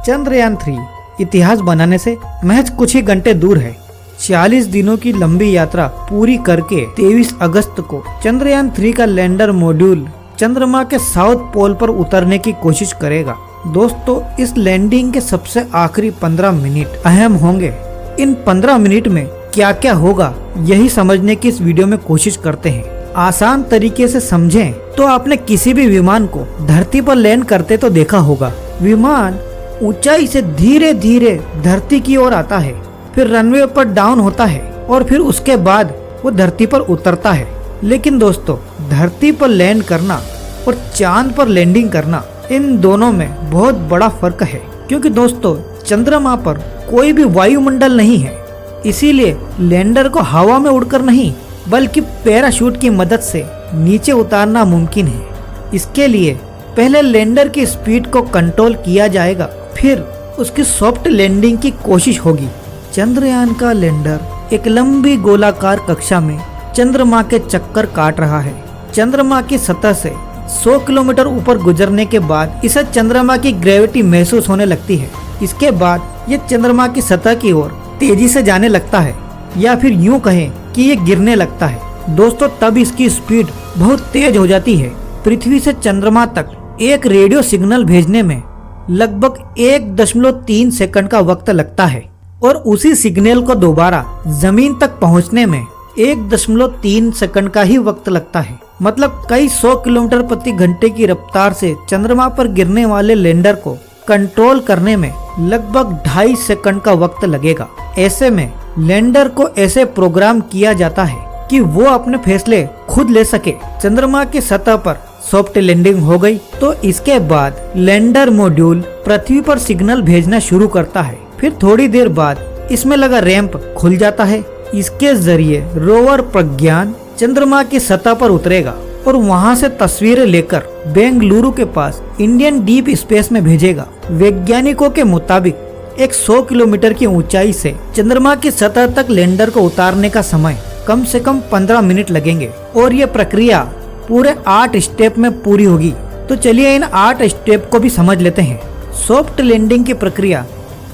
चंद्रयान-3 इतिहास बनाने से महज कुछ ही घंटे दूर है। 40 दिनों की लंबी यात्रा पूरी करके 23 अगस्त को चंद्रयान-3 का लैंडर मॉड्यूल चंद्रमा के साउथ पोल पर उतरने की कोशिश करेगा। दोस्तों, इस लैंडिंग के सबसे आखिरी 15 मिनट अहम होंगे। इन 15 मिनट में क्या क्या होगा यही समझने की इस वीडियो में कोशिश करते हैं। आसान तरीके से समझें तो आपने किसी भी विमान को धरती पर लैंड करते तो देखा होगा। विमान ऊंचाई से धीरे धीरे धरती की ओर आता है, फिर रनवे पर डाउन होता है और फिर उसके बाद वो धरती पर उतरता है। लेकिन दोस्तों, धरती पर लैंड करना और चांद पर लैंडिंग करना, इन दोनों में बहुत बड़ा फर्क है। क्योंकि दोस्तों, चंद्रमा पर कोई भी वायुमंडल नहीं है, इसीलिए लैंडर को हवा में उड़कर नहीं बल्कि पैराशूट की मदद से नीचे उतारना मुमकिन है। इसके लिए पहले लैंडर की स्पीड को कंट्रोल किया जाएगा, फिर उसकी सॉफ्ट लैंडिंग की कोशिश होगी। चंद्रयान का लैंडर एक लंबी गोलाकार कक्षा में चंद्रमा के चक्कर काट रहा है। चंद्रमा की सतह से 100 किलोमीटर ऊपर गुजरने के बाद इसे चंद्रमा की ग्रेविटी महसूस होने लगती है। इसके बाद ये चंद्रमा की सतह की ओर तेजी से जाने लगता है, या फिर यूं कहें कि ये गिरने लगता है। दोस्तों, तब इसकी स्पीड बहुत तेज हो जाती है। पृथ्वी से चंद्रमा तक एक रेडियो सिग्नल भेजने में लगभग 1.3 सेकंड का वक्त लगता है और उसी सिग्नल को दोबारा जमीन तक पहुंचने में 1.3 सेकंड का ही वक्त लगता है। मतलब कई 100 किलोमीटर प्रति घंटे की रफ्तार से चंद्रमा पर गिरने वाले लैंडर को कंट्रोल करने में लगभग 2.5 सेकंड का वक्त लगेगा। ऐसे में लैंडर को ऐसे प्रोग्राम किया जाता है कि वो अपने फैसले खुद ले सके। चंद्रमा की सतह पर सॉफ्ट लैंडिंग हो गई तो इसके बाद लैंडर मॉड्यूल पृथ्वी पर सिग्नल भेजना शुरू करता है। फिर थोड़ी देर बाद इसमें लगा रैंप खुल जाता है। इसके जरिए रोवर प्रज्ञान चंद्रमा की सतह पर उतरेगा और वहां से तस्वीरें लेकर बेंगलुरु के पास इंडियन डीप स्पेस में भेजेगा। वैज्ञानिकों के मुताबिक एक 100 किलोमीटर की ऊंचाई से चंद्रमा की सतह तक लैंडर को उतारने का समय कम से कम 15 मिनट लगेंगे और ये प्रक्रिया पूरे 8 स्टेप में पूरी होगी। तो चलिए इन 8 स्टेप को भी समझ लेते हैं। सॉफ्ट लैंडिंग की प्रक्रिया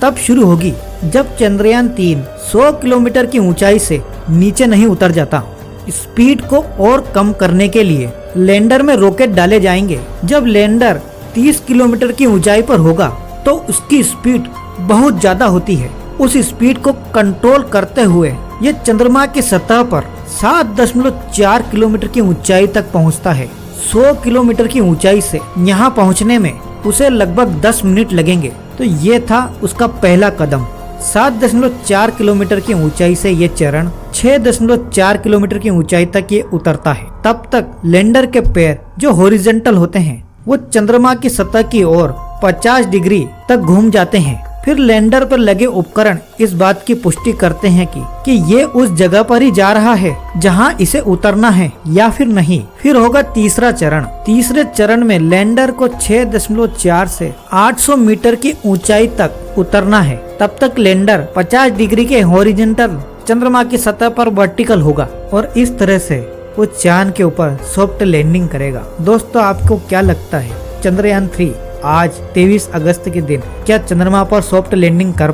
तब शुरू होगी जब चंद्रयान-3 100 किलोमीटर की ऊंचाई से नीचे नहीं उतर जाता। स्पीड को और कम करने के लिए लैंडर में रॉकेट डाले जाएंगे। जब लैंडर 30 किलोमीटर की ऊंचाई पर होगा तो उसकी स्पीड बहुत ज्यादा होती है। उस स्पीड को कंट्रोल करते हुए ये चंद्रमा की सतह पर 7.4 किलोमीटर की ऊंचाई तक पहुंचता है। 100 किलोमीटर की ऊंचाई से यहाँ पहुंचने में उसे लगभग 10 मिनट लगेंगे। तो ये था उसका पहला कदम। 7.4 किलोमीटर की ऊंचाई से ये चरण 6.4 किलोमीटर की ऊंचाई तक ये उतरता है। तब तक लैंडर के पैर जो हॉरिजॉन्टल होते हैं वो चंद्रमा की सतह की ओर 50 डिग्री तक घूम जाते हैं। फिर लैंडर पर लगे उपकरण इस बात की पुष्टि करते हैं कि ये उस जगह पर ही जा रहा है जहां इसे उतरना है या फिर नहीं। फिर होगा तीसरा चरण। तीसरे चरण में लैंडर को 6.4 से 800 मीटर की ऊंचाई तक उतरना है। तब तक लैंडर 50 डिग्री के हॉरिजॉन्टल चंद्रमा की सतह पर वर्टिकल होगा और इस तरह से वो चांद के ऊपर सॉफ्ट लैंडिंग करेगा। दोस्तों, आपको क्या लगता है, चंद्रयान-3 आज 23 अगस्त के दिन क्या चंद्रमा पर सॉफ्ट लैंडिंग कर